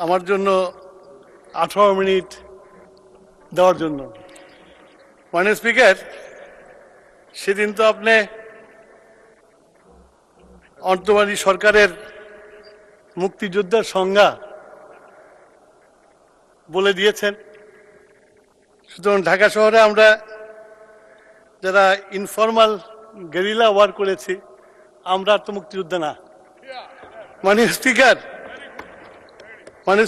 আমার জন্য 18 মিনিট দেওয়ার জন্য। মাননীয় স্পিকার, সেদিন তো আপনি অন্তর্বর্তী সরকারের মুক্তিযোদ্ধার সংজ্ঞা বলে দিয়েছেন। সুতরাং ঢাকা শহরে আমরা যারা ইনফরমাল গেরিলা ওয়ার করেছি, আমরা তো মুক্তিযোদ্ধা না। মাননীয়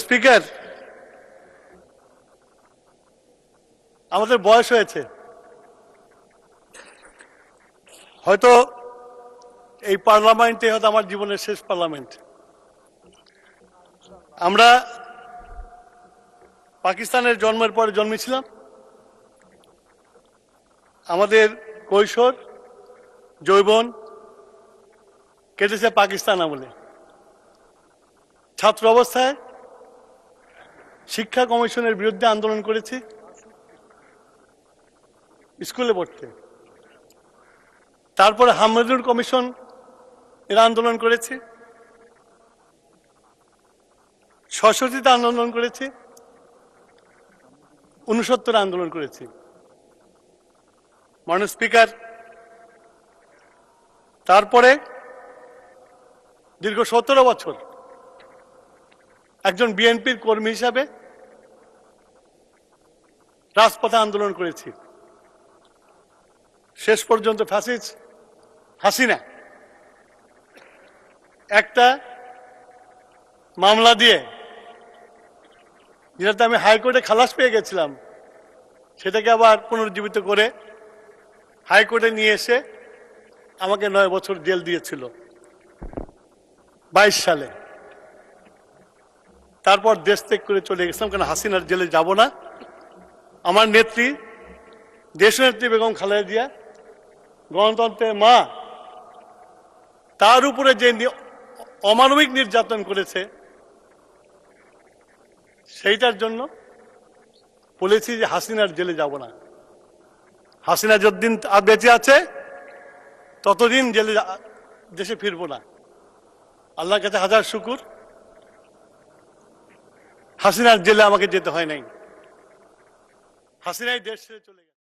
স্পিকার, আমাদের বয়স হয়েছে, হয়তো এই পার্লামেন্টে হয়তো আমার জীবনের শেষ পার্লামেন্ট। আমরা পাকিস্তানের জন্মের পরে জন্মেছিলাম। আমাদের কৈশোর যৌবন কেটেছে পাকিস্তান আমলে। ছাত্র অবস্থায় শিক্ষা কমিশনের বিরুদ্ধে আন্দোলন করেছি, স্কুলে পড়তে। তারপরে হামিদুর কমিশন এর আন্দোলন করেছি, সরস্বতীতে আন্দোলন করেছি, 69 আন্দোলন করেছি। মাননীয় স্পিকার, তারপরে দীর্ঘ 17 বছর একজন বিএনপির কর্মী হিসাবে রাজপথে আন্দোলন করেছি। শেষ পর্যন্ত ফ্যাসিস্ট হাসিনা একটা মামলা দিয়ে, যেটাতে আমি হাইকোর্টে খালাস পেয়ে গেছিলাম, সেটাকে আবার পুনরুজ্জীবিত করে হাইকোর্টে নিয়ে এসে আমাকে 9 বছর জেল দিয়েছিল 22 সালে। তারপর দেশ ত্যাগ করে চলে গেছিলাম, কারণ হাসিনার জেলে যাব না। আমার নেত্রী, দেশনেত্রী বেগম খালেদা জিয়া, গণতন্ত্রের মা, তার উপরে যে অমানবিক নির্যাতন করেছে, সেইটার জন্য বলেছি যে হাসিনার জেলে যাব না। হাসিনা যতদিন বেঁচে আছে ততদিন জেলে দেশে ফিরবো না। আল্লাহর কাছে হাজার শুকুর, হাসিনার জেলে আমাকে যেতে হয় নাই। হাসিনাই দেশ ছেড়ে চলে গেছে।